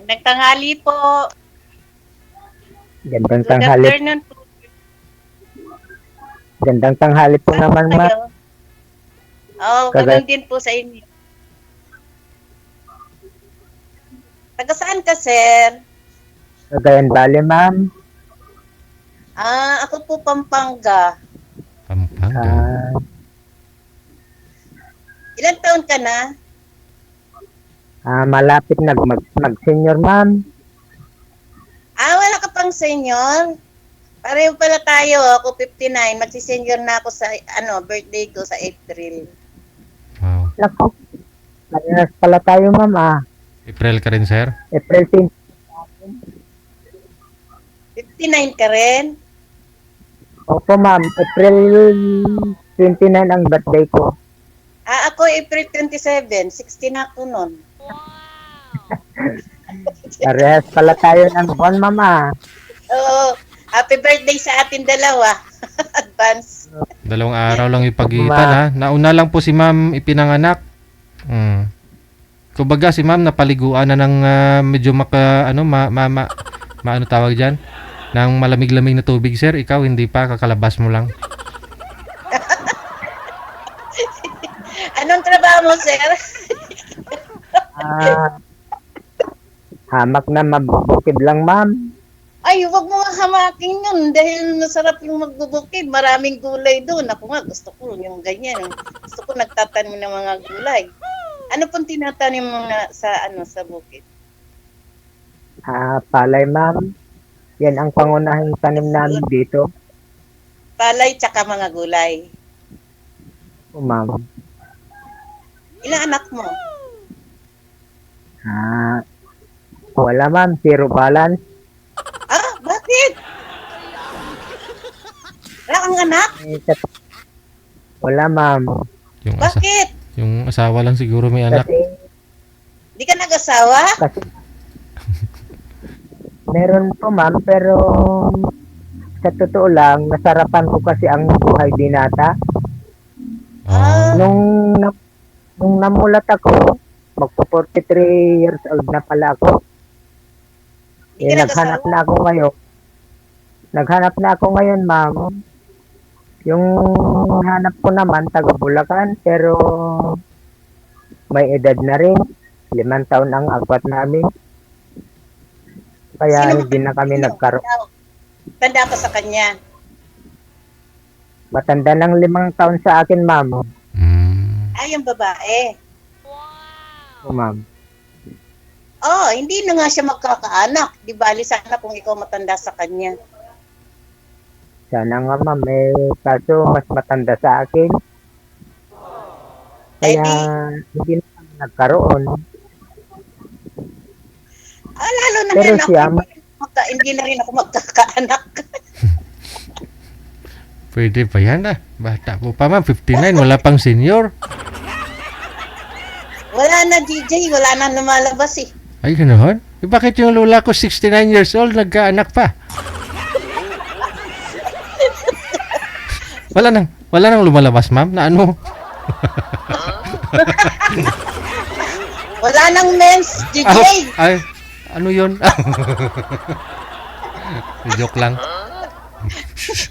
Magandang tanghali po. Gandang Good tanghali. afternoon po. Gandang tanghali po Saan po naman, ma'am. kayo? Oh, Kagaya ganun din po sa inyo. Taga saan ka, sir? Cagayan Valley, ma'am. Ako po Pampanga. Pampanga. Ah, Ilang taon ka na? malapit mag-senior, ma'am. Wala ka pang senior? Pareho pala tayo. Ako 59. Magsi-senior na ako sa birthday ko sa April. Wow. Naku, parehas pala tayo, ma'am. April ka rin, sir? April 10. 59 ka rin? Opo, ma'am. April 29 ang birthday ko. Ako April 27. 16 ako nun. Parehas pala tayo ng buwan, ma'am. Oo. Happy birthday sa atin dalawa. Advance. 2 araw lang yung pagitan, ha? Nauna lang po si ma'am ipinanganak. Kumbaga si ma'am napaliguan na ng medyo ano tawag dyan? Ng malamig-lamig na tubig, sir. Ikaw, hindi pa, kakalabas mo lang. Anong trabaho mo, sir? Hamak na mabukid lang, ma'am. Ay, wag mo nga hamakin yun dahil masarap yung magbubukid. Maraming gulay doon. Ako nga, gusto ko yung ganyan. Gusto ko nagtatanim ng mga gulay. Ano pong tinatanim mo na sa bukid? Palay, ma'am. Yan ang pangunahing tanim namin dito. Palay tsaka mga gulay. O, ma'am. Ilang anak mo? Wala, ma'am. Zero balance. Bakit? Wala kang anak? Wala, ma'am. Bakit? Yung asawa lang siguro may anak. Kasi, Di ka nag-asawa? meron po, ma'am, pero sa totoo lang, nasarapan ko kasi ang buhay binata. Nung namulat ako, magpo-43 years old na pala ako. Di ka Naghanap nag-asawa? na ako ngayon. Naghanap na ako ngayon, ma'am. Yung hanap ko naman, taga Bulacan, pero may edad na rin. 5 taon ang agwat namin. Kaya Sino hindi na kami nagkaroon. Tanda ka sa kanya. Matanda ng 5 taon sa akin, ma'am. Yung babae. O, ma'am. Hindi na nga siya magkakaanak. Di bali sana kung ikaw matanda sa kanya. Sana nga, ma'am. Kaso mas matanda sa akin. Kaya hindi na kami nagkaroon. Lalo na Pero rin ako. siya, Hindi na rin ako magkakaanak. Pwede pa yan, Bata po pa, ma'am. 59, wala pang senior. Wala na, DJ. Wala na lumalabas eh. Ay, ganoon? Bakit yung lola ko 69 years old, nagkaanak pa? Wala nang lumalabas, ma'am, na ano? Wala nang mens, DJ. Ay, ano yun? Joke lang.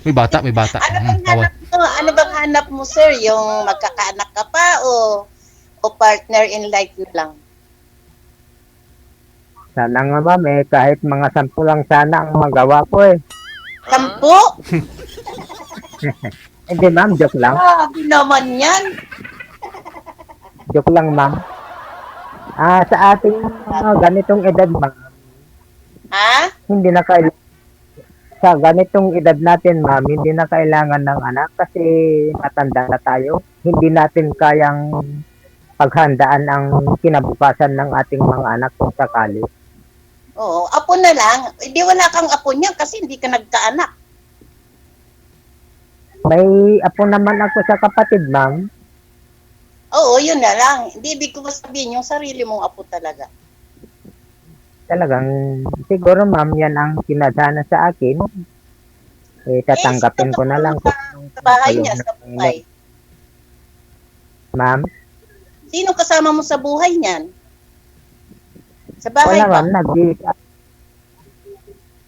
May bata. Ano bang hanap mo, sir? Yung magkakaanak ka pa o partner in life lang? sana nga, ma'am. Kahit mga 10 lang sana ang magawa ko, 10? Hindi, ma'am. Joke lang. Grabe naman yan. Joke lang, ma'am. Sa ating ganitong edad, ma'am, hindi na kailangan. Sa ganitong edad natin, ma'am, hindi na kailangan ng anak kasi matanda na tayo. Hindi natin kayang paghandaan ang kinabukasan ng ating mga anak kung sakali. Oo, apo na lang. Hindi wala kang apo niyan kasi hindi ka nagkaanak. May apo naman ako sa kapatid, ma'am. Oo, yun na lang. Hindi ibig ko sabihin yung sarili mong apo talaga. Talagang siguro, ma'am, yan ang kinadana sa akin. Tatanggapin ko na lang. Sa bahay niya, sa buhay. Ma'am, Sino kasama mo sa buhay niyan? Sa bahay Wala ba? ma'am, nag-iisa.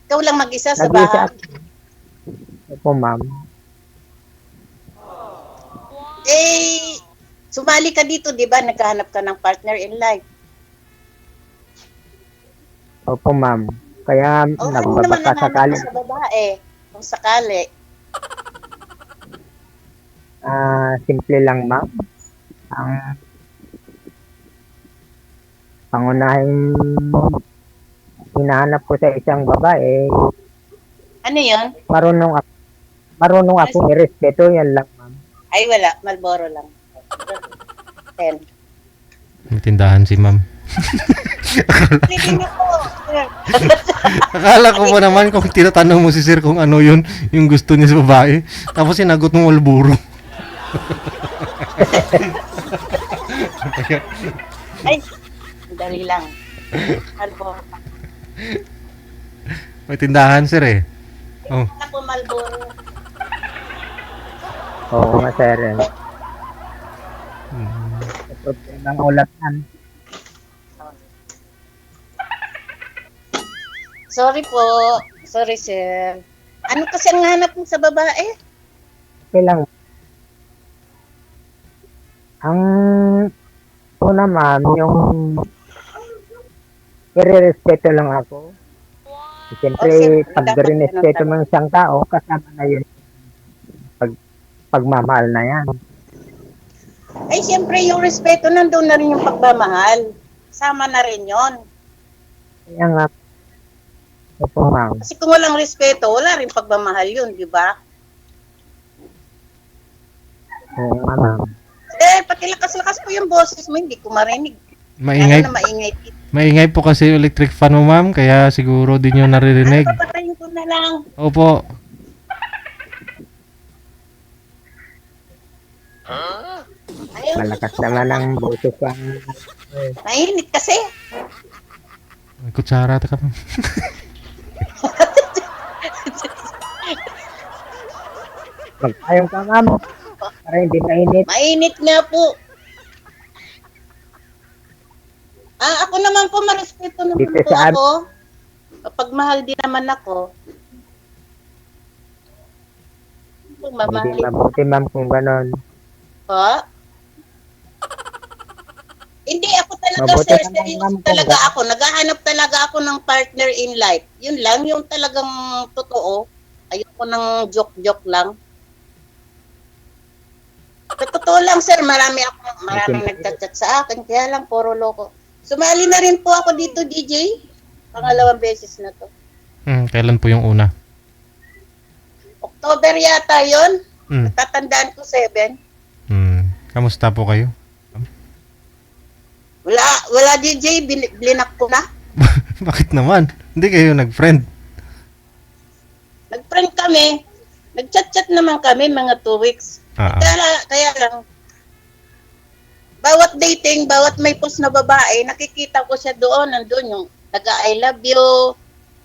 Ikaw lang mag-isa sa Nag-iisa. bahay? Opo ma'am. Eh, sumali ka dito, di ba? Naghahanap ka ng partner in life. Opo ma'am. Kaya O, ano naman nagbabaka nahanap sakali. ka sa babae? Kung sakali. Simple lang ma'am. Ang pangunahing hinahanap ko sa isang babae, Ano yun? marunong ako irespeto, yan lang ma'am. Ay, wala. Malboro lang. 10. May tindahan si ma'am. Pwede na po. sir. Akala ko pa naman kung tinatanong mo si sir kung ano yun, yung gusto niya sa babae. Tapos sinagot mo Malboro. Ay, dali lang. Malboro. May tindahan sir eh. Oh, Wala po Malboro. Oo nga sir. mm, Problema ng ulat yan. Sorry po. Sorry, sir. Ano kasi ang hanap mo sa babae? Okay lang. Ang una ma'am, yung irerespeto lang ako. Siyempre, Okay, pag dapat rinespeto ganun mo ng isang tao, kasama na yun. Pagmamahal na yan. Ay, siyempre, yung respeto, nandun na rin yung pagmamahal. Sama na rin yon. Kaya nga, opo ma'am. Kasi kung walang respeto, wala rin pagmamahal yun, di ba? Oo nga ma'am. Eh, pati lakas-lakas po yung boses mo, hindi ko marinig. maingay, Kaya na maingay. maingay po kasi yung electric fan mo ma'am, kaya siguro di nyo naririnig. Papatayin ko na lang. Opo. Ayun, Malakas naman ang boses ang mainit kasi. May kutsara ta ka ma'am. magpayong ka ma'am. Para hindi mainit. Mainit nga po. Ako naman po, marespeto naman Dito po sa ako. Kapag mahal din naman ako. Kung Hindi mamahalin mabuti ma'am kung ganon. po. Hindi ako talaga, Mabuti sir. naman, Seryoso ma'am, talaga kung- ako. Naghahanap talaga ako ng partner in life. Yun lang, yung talagang totoo. Ayoko ng joke-joke lang. Sa totoo lang, sir, maraming nagchat-chat sa akin. Kaya lang, puro loko. Sumali na rin po ako dito, DJ. Pangalawang beses na to. Kailan po yung una? October yata yun. Hmm. Tatandaan ko 7. Kamusta po kayo? Wala DJ, blinak ko na. Bakit naman? Hindi kayo nag-friend. Nag-friend kami. Nag-chat-chat naman kami mga 2 weeks. Ah, Kaya lang, bawat dating, bawat may post na babae, nakikita ko siya doon, nandun yung nag-I love you,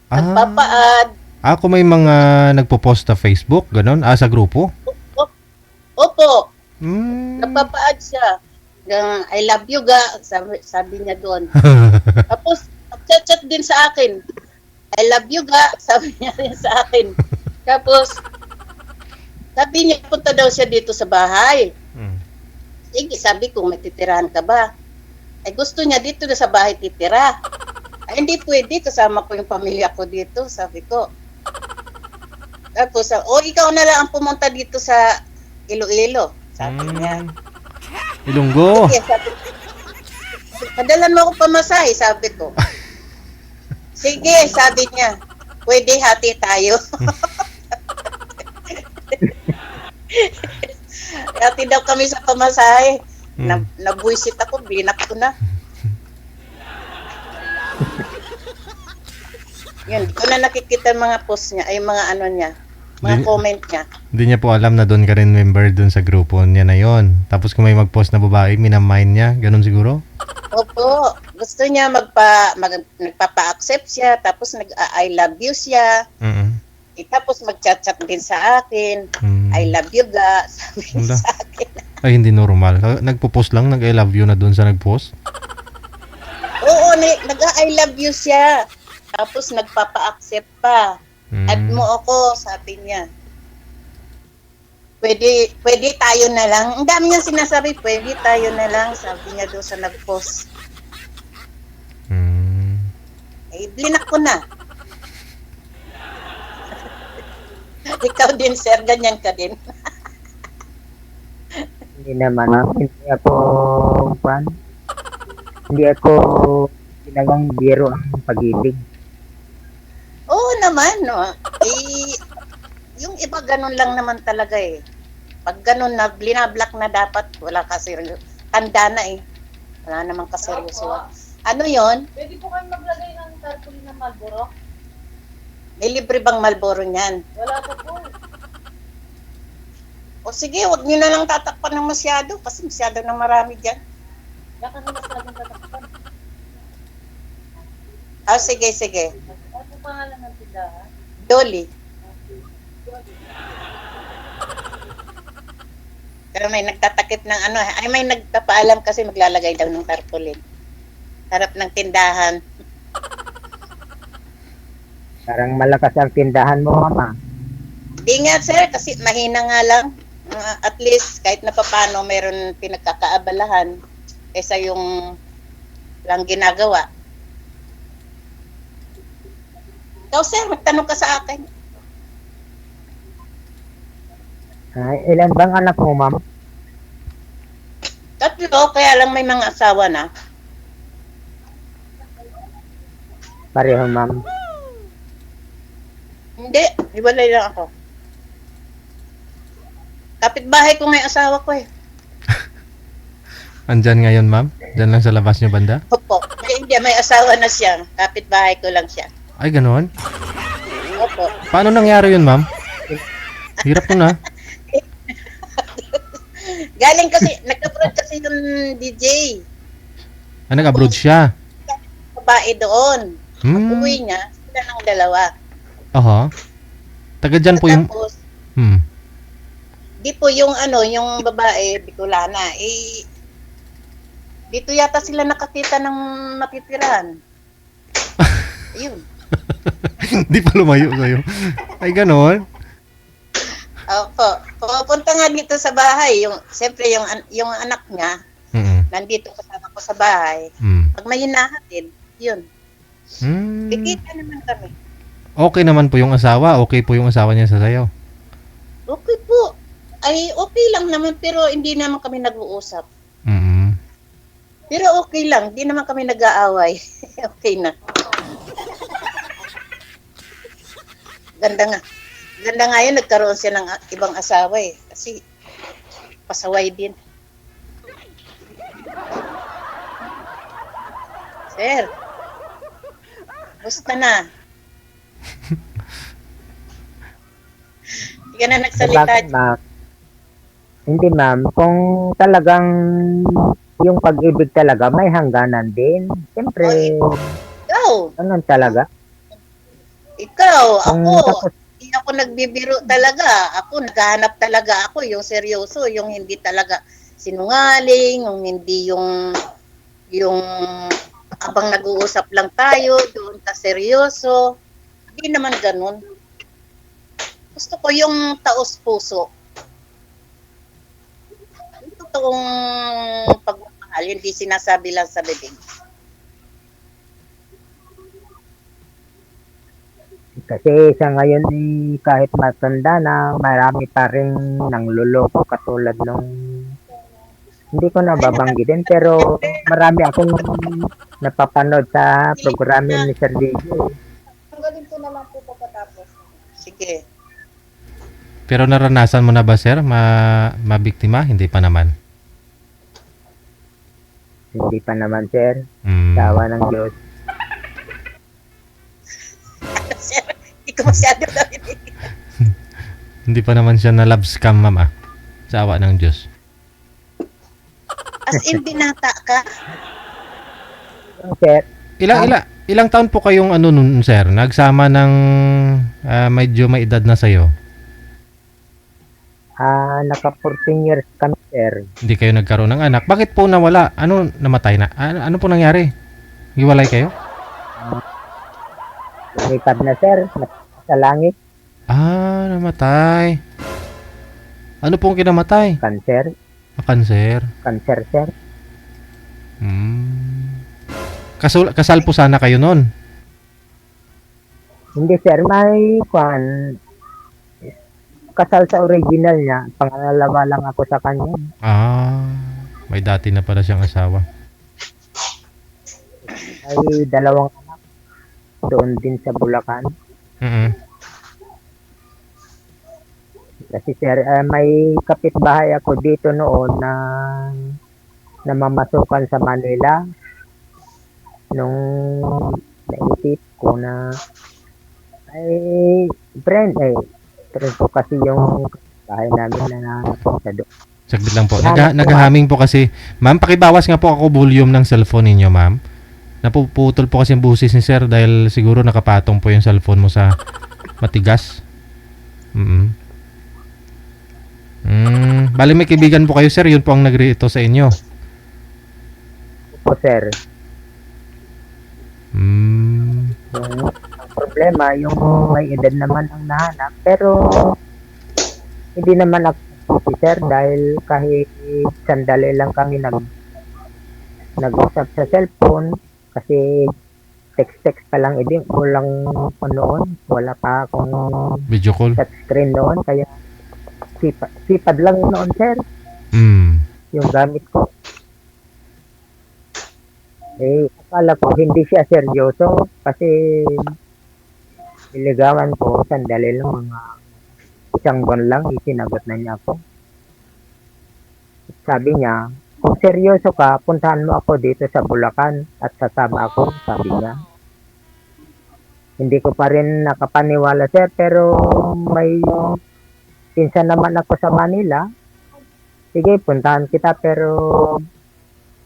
nagpapaad. Ako may mga nagpo-post sa Facebook, ganon, sa grupo. Opo, Hmm. nagpapaad siya. I love you ga, sabi niya doon. Tapos, nag-chat din sa akin. I love you ga, sabi niya rin sa akin. Tapos, sabi niya, punta daw siya dito sa bahay. Hmm. Sige, sabi ko, may titirahan ka ba? Ay, gusto niya dito na sa bahay titira. Ay, hindi pwede, kasama ko yung pamilya ko dito, sabi ko. Tapos, ikaw na lang ang pumunta dito sa Iloilo, sabi niya. Ilonggo. Sige, sabi ko. Padalan mo ako pamasahe, sabi ko. Sige, sabi niya. Pwede hati tayo. Hati daw kami sa pamasahe. Nabuisit ako, binak ko na. Yun, di ko na nakikita mga post niya, ay mga ano niya, mga Di- comment niya. Hindi niya po alam na doon ka rin member doon sa grupo niya na yon. Tapos kung may mag-post na babae, minamind niya. Ganon siguro? Opo, gusto niya nagpapa-accept siya, tapos I love you siya. Tapos mag-chat-chat din sa akin. I love you ga, sabi niya Wala. sa akin. Ay, hindi normal. Nagpo-post lang, nag-I love you na doon sa nag-post. Oo, nag-I love you siya. Tapos nagpapa-accept pa. Add mo ako, sabi niya. Pwede tayo na lang. Ang dami niya sinasabi, pwede tayo na lang, sabi niya doon sa nag-post. Eh, blinak ko na. Ikaw din, sir, ganyan ka din. Hindi naman, ma'am. Hindi ako ginawang biro ang pag-ibig. Oo naman, no. Eh, yung iba ganun lang naman talaga eh. Pag ganun na, binablock na dapat, wala kasi, tanda na eh. Wala namang kaseryoso. Ano yon? Pwede po kayo maglagay ng tarpaulin ng Marlboro? May libre bang Malboro niyan? Wala po po. O sige, wag niyo na lang tatakpan ng masyado kasi masyado na marami dyan. Baka na masyadong tatakpan. Ah, sige, sige. Ano po pangalan ng tindahan? Dolly. Pero may nagtatakip ng ano, ay may nagpapaalam kasi maglalagay daw ng tarpaulin. Harap ng tindahan. Parang malakas ang tindahan mo, mama. Di nga sir, kasi mahina nga lang. At least kahit na papano meron pinagkakaabalahan kaysa yung lang ginagawa. Ikaw sir, magtanong ka sa akin. Ay, ilan bang anak mo, ma'am? Tatlo, kaya lang may mga asawa na. Pareho, ma'am. Hindi, hiwalay lang ako. Kapitbahay ko nga yung asawa ko eh. Andyan ngayon, ma'am? Diyan lang sa labas niyo banda? Opo. Hindi, may asawa na siya. Kapitbahay ko lang siya. Ay, ganoon? Opo. Paano nangyari yun, ma'am? Hirap ko na. Galing kasi, nag-abroad kasi yung DJ. Ah, nag-abroad siya. Babae doon. Hmm. Uwi niya, sila ng dalawa. Aha. Taga dyan po yung... Tapos, Hmm. di po yung ano, yung babae, Bicolana, eh, dito yata sila nakakita ng matitirahan. Ayun. Di pa lumayo sa'yo. Ay, ganoon? Opo. Pupunta nga dito sa bahay, siyempre yung anak niya, nandito kasama ko sa bahay. Pag may hinahatid, yun. Kikita naman kami. Okay naman po yung asawa. Okay po yung asawa niya sa sayo. Okay po. Ay, okay lang naman, pero hindi naman kami nag-uusap. Pero okay lang, hindi naman kami nag-aaway. Okay na. Ganda nga. Ganda nga yun, nagkaroon siya ng ibang asawa eh. Kasi, pasaway din. Sir, gusto na. Hindi ka na nagsalita. Bakit, ma'am? Hindi, ma'am. Kung talagang yung pag-ibig talaga, may hangganan din. Siyempre, Ikaw, ganun talaga. ako, hindi ako nagbibiro talaga. Ako, naghahanap talaga ako, yung seryoso, yung hindi talaga sinungaling, yung hindi yung abang nag-uusap lang tayo, doon ka seryoso. Hindi naman ganun. Gusto ko yung taos puso. Yung totoong pagmamahal, hindi sinasabi lang sa bibig. Kasi sa ngayon, kahit matanda na, marami pa rin nangluloko katulad nung hindi ko nababanggitin, pero marami akong napapanood sa programa ni Sir DJ. Tanggalin ko na lang po pagkatapos. Sige. Pero naranasan mo na ba, sir, mabiktima? Hindi pa naman. Hindi pa naman, Sir. Mm. Tawa ng Diyos. Hindi ko masyado narinig. Hindi pa naman siya na love scam, ma'am, ah. Sa awa ng Diyos. As in, binata ka. Sir, Ilang taon po kayong ano nun, sir? Nagsama ng medyo may edad na sa'yo? naka 14 years kami, Sir. Hindi kayo nagkaroon ng anak. Bakit po nawala? Ano namatay na? Ano po nangyari? Hiwalay kayo? Lumipad na sir, sa langit, Ah, namatay. Ano pong kinamatay? cancer, Cancer. cancer sir. Kasal po sana kayo nun. Hindi sir, may kwan, kasal sa original niya, pangalawa lang ako sa kanya. Ah, may dati na pala siyang asawa. May dalawang anak doon din sa Bulacan. Mm. Kasi sir, may kapitbahay ako dito noon na namamasukan sa Manila. Nung naisip ko na ay friend ko kasi yung bahay namin na napunta doon. Saglit lang po. Hanap ko, Naghahaming po kasi. Ma'am, pakibawas nga po ako volume ng cellphone ninyo, ma'am. Napuputol po kasi yung busis ni sir dahil siguro nakapatong po yung cellphone mo sa matigas. Bali may kaibigan po kayo, sir. Yun po ang nagre-ito sa inyo. po sir. Yung problema, yung may edad naman ang nahanap, pero hindi naman ako sir dahil kahit sandali lang kami nag-usap sa cellphone kasi text pa lang walang noon, wala pa akong Video call. touchscreen noon, kaya sipad lang noon sir yung gamit ko. Akala ko hindi siya seryoso kasi niligawan ko sandali lang, mga isang buwan lang isinagot na niya ako. Sabi niya, kung seryoso ka, puntahan mo ako dito sa Bulacan at sasama ako, sabi niya. Hindi ko pa rin nakapaniwala sir, pero may pinsan naman ako sa Manila. Sige, puntahan kita, pero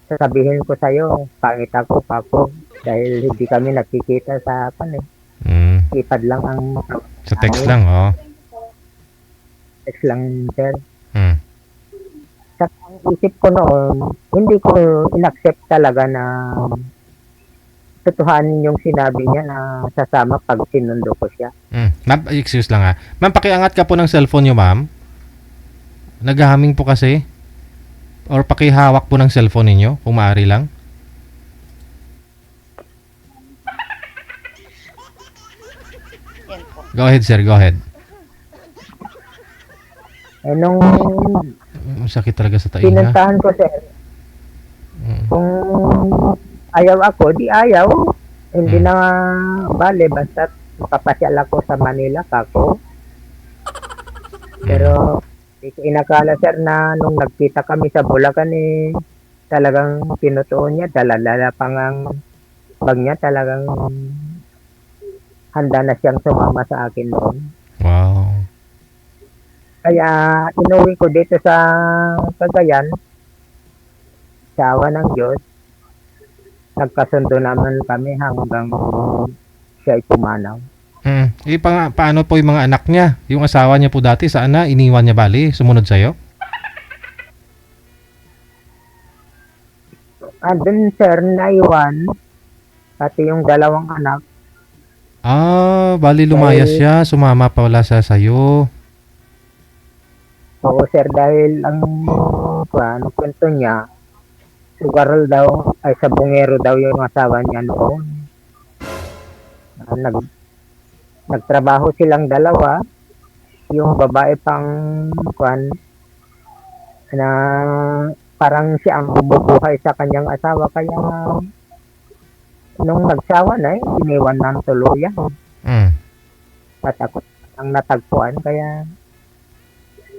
sasabihin ko sa'yo, pangit ako, papo, dahil hindi kami nakikita sa ipad lang ang Sa text lang, oh. text lang sir. Mm. Sa ang isip ko noon, hindi ko inaccept talaga na totohanin yung sinabi niya na sasama pag sinundo ko siya. Ma'am, excuse lang ha. Ma'am, pakiangat ka po ng cellphone niyo, ma'am. Naghahaming po kasi. Or pakihawak po ng cellphone ninyo, kung maaari lang. Yan po. Go ahead, sir. Go ahead. Nung Sakit talaga sa tainga. pinuntahan ko sir, kung ayaw ako, di ayaw. Hindi na bale, basta makapasyal ako sa Manila kako. Pero di ko inakala sir na nung nagkita kami sa Bulacan talagang tinutuon niya, dala-dala pang ang bag niya, talagang handa na siyang sumama sa akin noon. Wow. Kaya inuwi ko dito sa Cagayan, sa awa ng Diyos, nagkasundo naman kami hanggang siya ay pumanaw. Paano po yung mga anak niya? Yung asawa niya po dati, saan na? Iniwan niya bali? Sumunod sa'yo? Dun sir, naiwan, pati yung dalawang anak. Bali lumayas siya. Sumama pala siya sa'yo. Oo sir, dahil ang kwento niya, sugaral daw, ay sa bungero daw yung asawa niya noon. Nagtrabaho silang dalawa, yung babae pang na parang siya ang bumubuhay sa kanyang asawa, kaya nung nagsawa na iniwan ng tuluyan. At ako ang natagpuan, kaya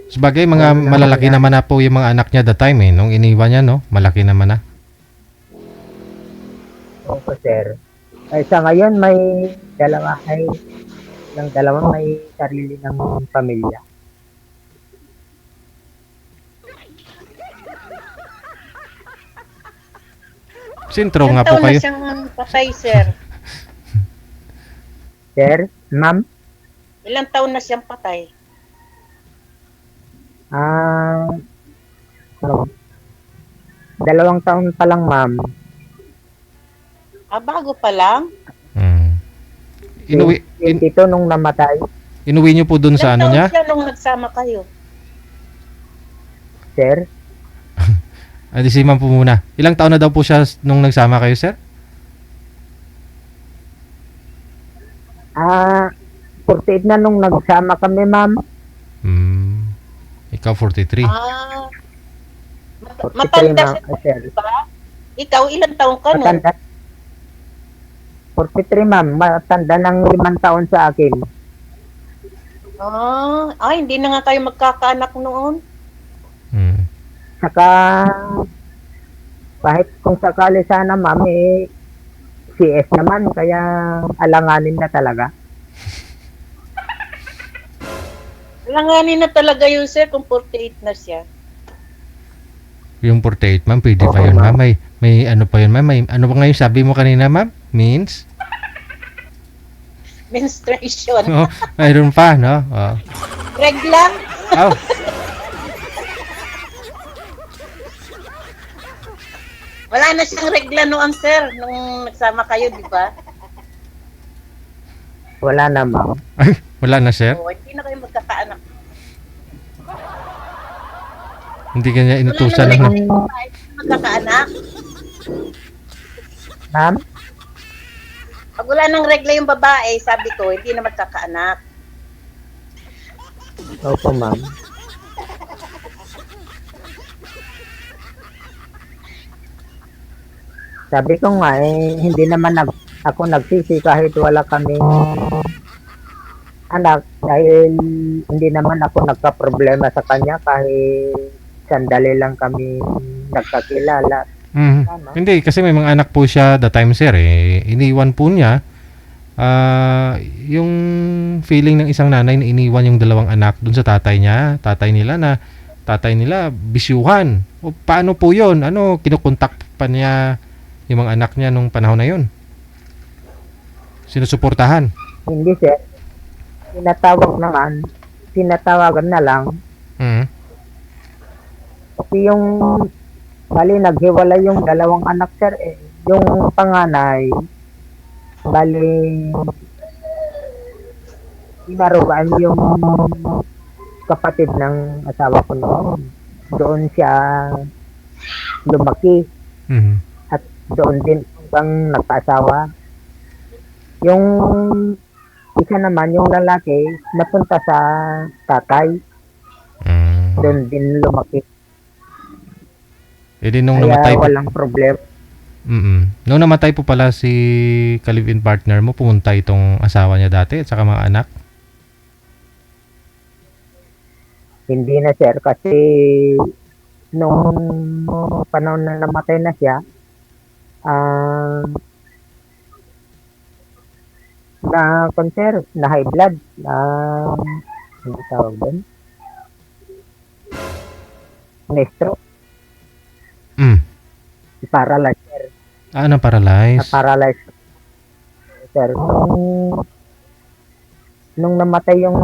Sabagay, mga malalaki naman na po yung mga anak niya that time nung iniwan niya, no? Malaki naman na. opo sir. Ay sa ngayon may dalawa may sarili ng pamilya. Sintro Ilang nga po taon na kayo. siyang patay, sir? Sir, ma'am, Ilang taon na siyang patay? ano, 2 taon pa lang ma'am. Bago pa lang? Mm. Dito nung namatay, Inuwi niyo po dun sa Ilang ano taon niya? siya nung nagsama kayo? sir. Di si ma'am po muna. Ilang taon na daw po siya nung nagsama kayo, sir? 48 na nung nagsama kami, ma'am. Hmm. Ikaw 43. Ah, 43, matanda ma'am, siya, sir. di ba? Ikaw, ilang taon ka nun? Matanda. 43, ma'am. Matanda ng 5 taon sa akin. Hindi na nga kayo magkakaanak noon. Hmm. Saka, kahit kung sakali sana, ma'am, CS naman, kaya alanganin na talaga. Langanin na talaga yun, sir, kung 48 na siya. Yung 48, ma'am, pwede pa Oo, yun, ma'am. ma'am. May ano pa yun, ma'am. May, ano pa ngayon sabi mo kanina, ma'am? Means? Menstruation. Oh, mayroon pa, no? Oh. Regla? Oh. Wala na siyang regla noon, sir, nung nagsama kayo, di ba? Wala na, ma'am. Ay, wala na, sir? Hindi na kayo magkakaanak. Hindi kanya Wala inutusan nang ng... regla yung babae, hindi na magkakaanak. Ma'am? Pag wala nang regla yung babae, sabi ko, hindi na magkakaanak. Opo, ma'am. Sabi ko nga, hindi naman ako nagsisi kahit wala kaming anak dahil hindi naman ako nagka-problema sa kanya kahit sandali lang kami nagkakilala. Mhm. Tama. Hindi, kasi may mga anak po siya the time, sir, eh. Iniwan po niya yung feeling ng isang nanay na iniwan yung dalawang anak dun sa tatay niya, tatay nila bisyuhan. O paano po yun? Ano, kinukontak pa niya yung mga anak niya nung panahon na yun? Sinusuportahan? Hindi sir. Tinatawagan na lang. Mhm. Kasi yung bali naghiwalay yung dalawang anak sir Yung panganay bali inarugaan yung kapatid ng asawa ko noon. Doon siya lumaki Mhm. at doon din hanggang nagkaasawa. Yung isa naman, yung lalaki, napunta sa tatay. Mm. Doon din lumaki. Eh di nung Kaya namatay po, walang problema. nung namatay po pala si ka-live-in partner mo, pumunta itong asawa niya dati at saka mga anak. Hindi na sir kasi nung panahon na namatay na siya, na high blood, ano tawag doon? Na-stroke, Mm. paralyzed sir. Na-paralyze. Na-paralyzed sir. Nung namatay yung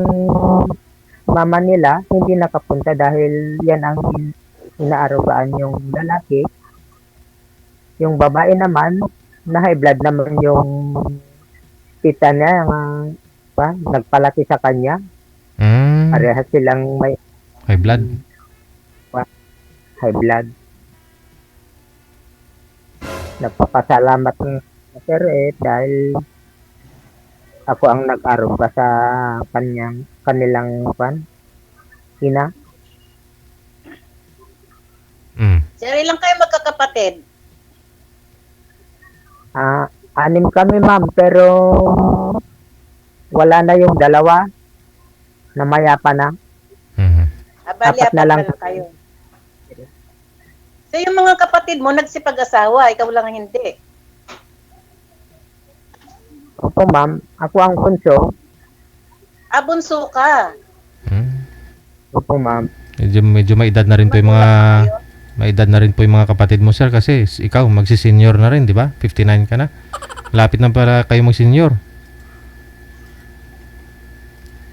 mama nila, hindi nakapunta dahil yan ang inaarugaan yung lalaki. Yung babae naman, na high blood naman yung tita niya, nagpalaki sa kanya. Mm. Parehas silang may High blood. high blood. Nagpapasalamat ng sir dahil ako ang nag-aruga sa kanilang ina. Mm. Sir, ilang kayo magkakapatid? 6 kami ma'am, pero wala na yung dalawa, namayapa na. Mhm. Bali, 4 na apat lang. kayo. So, yung mga kapatid mo, nagsipag-asawa, ikaw lang ang hindi. Opo ma'am, ako ang bunso. Bunso ka. Mm. Opo ma'am. Medyo may edad na rin po yung mga may edad na rin po yung mga kapatid mo, sir, kasi ikaw magsi-senior na rin, di ba? 59 ka na. Lapit na para kayo mag-senior.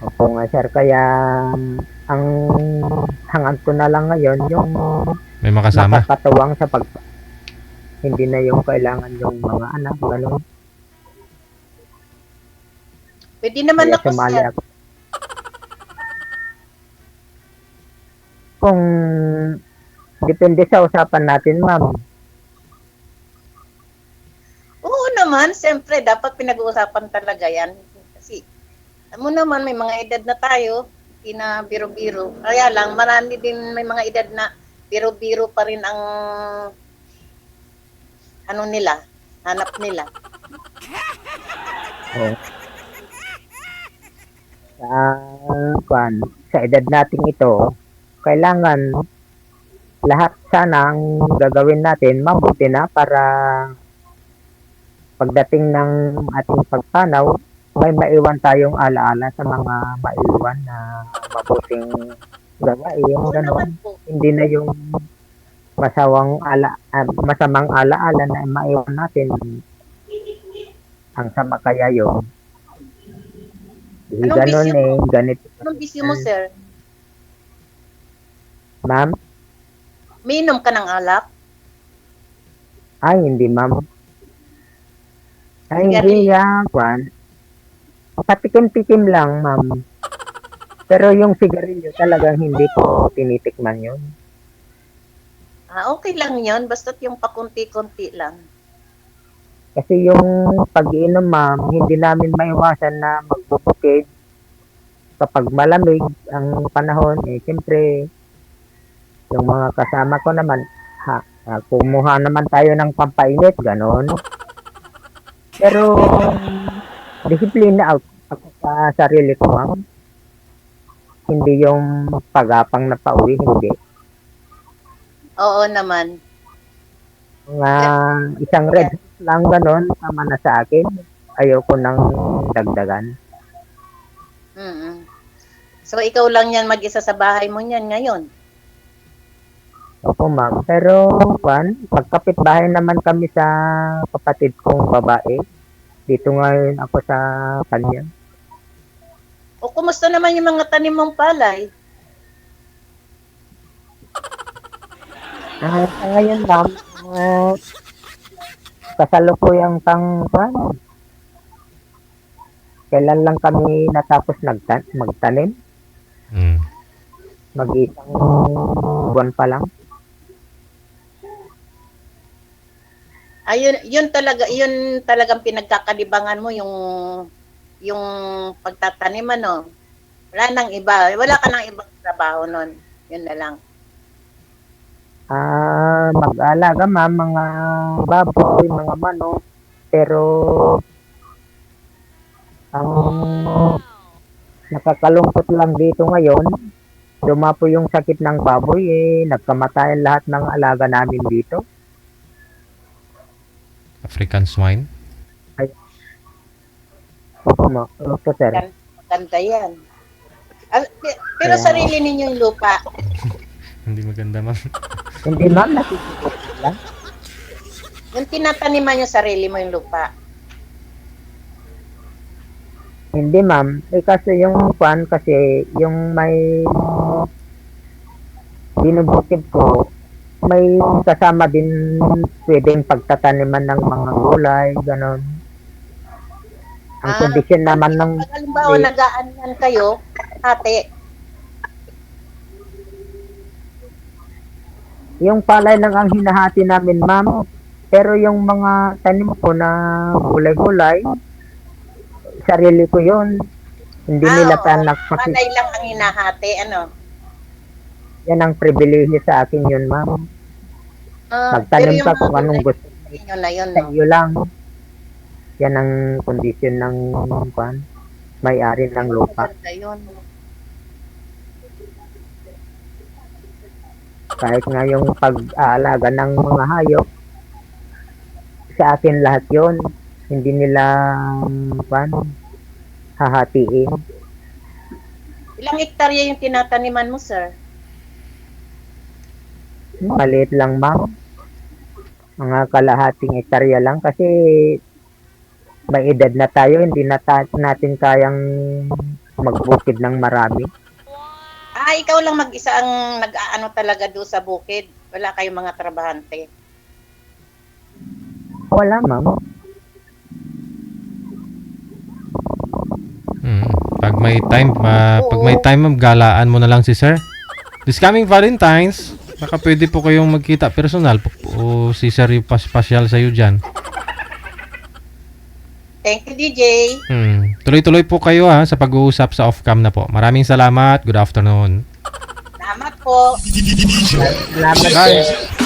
Opo nga sir, kaya ang hangad ko na lang ngayon yung May makasama. makakatuwang sa Hindi na yung kailangan yung mga anak, gano'n. Pwede naman Kaya ako, sumali sir. ako. Kung depende sa usapan natin, ma'am. Oo naman, siyempre, dapat pinag-uusapan talaga yan. Kasi, alam mo naman, may mga edad na tayo, hindi na biro-biro. Kaya lang, marami din may mga edad na biro-biro pa rin ang ano nila, hanap nila. Oh. Sa edad nating ito, kailangan lahat sana ang gagawin natin mabuti na para pagdating ng ating pagpanaw, may maiwan tayong alaala sa mga maiwan na mabuting gawain, yung Oo naman gano'n. po. Hindi na yung masamang alaala na maiwan natin. Ang sama kaya yun. Hindi Anong gano'n bisyo mo? ganito. Anong bisyo mo, sir? Ma'am? Minom ka ng alak? Ay, hindi ma'am. Ay, Sigarilyo. hindi yan, Juan. Patikim-tikim lang, ma'am. Pero yung sigarilyo talagang hindi ko tinitikman yun. Okay lang yon, basta't yung pakunti-kunti lang. Kasi yung pag-iinom, ma'am, hindi namin maiwasan na magbubukid kapag malamig ang panahon. Siyempre, yung mga kasama ko naman, kumuha naman tayo ng pampainit, ganon. Pero, disiplina ako sa sarili ko, ma'am. Hindi yung pagapang na pauwi, hindi. Oo naman. Mga isang red lang ganon, tama na sa akin. Ayoko nang dagdagan. Mm. So, ikaw lang yan mag-isa sa bahay mo yan ngayon. Opo, ma'am. Pero, magkapit bahay naman kami sa kapatid kong babae. Dito ngayon ako sa kanya. O, kumusta naman yung mga tanim mong palay? Sa ngayon, ma'am, kasalukuyang kailan lang kami natapos magtanim. Mm. Mag-isang buwan pa lang. Ayun, yun talagang pinagkakalibangan mo yung pagtatanim ano. Wala nang iba, wala ka nang ibang trabaho nun. Yun na lang. Mag-alaga, ma'am, mga baboy, mga manok. Pero ang nakakalungkot lang dito ngayon, dumapo yung sakit ng baboy, nagkamatayan lahat ng alaga namin dito. African swine. Opo, sir. Maganda yan. Pero sarili ninyo yung lupa. Hindi maganda, ma'am. Hindi, ma'am, nakikita lang. Yung tinataniman yung sarili mo yung lupa. Hindi, ma'am. Kasi kasi yung may binubukid ko, may kasama din pwedeng pagtataniman ng mga gulay, ganon. Ang kondisyon naman ng... Pag halimbawa nag-aanan kayo, ate, yung palay lang ang hinahati namin, ma'am. Pero yung mga tanim ko na gulay-gulay, sarili ko yun. Hindi nila panak palay lang ang hinahati, ano? Yan ang pribilehyo sa akin yun, ma'am. Magtanim ka kung anong gusto Inyo na yun, sa no? iyo lang. Yan ang kondisyon ng may-ari ng lupa. Maganda yun. Kahit nga yung pag-aalaga ng mga hayop, sa akin lahat yon. Hindi nila hahatiin. Ilang hektarya yung tinataniman mo, sir? Maliit lang, ma'am. Mga kalahating hektarya lang kasi may edad na tayo, hindi na natin kayang magbukid ng marami. Ikaw lang mag-isa ang nag-aano talaga doon sa bukid. Wala kayong mga trabahante. Wala, ma'am. Pag may time, ma'am, galaan mo na lang si sir. This coming Valentine's, baka pwede po kayong magkita personal o si sir yung pasyal sa'yo dyan. Thank you, DJ. Tuloy-tuloy po kayo sa pag-uusap sa off-cam na po. Maraming salamat. Good afternoon. Salamat po. Salamat, Bye. sir.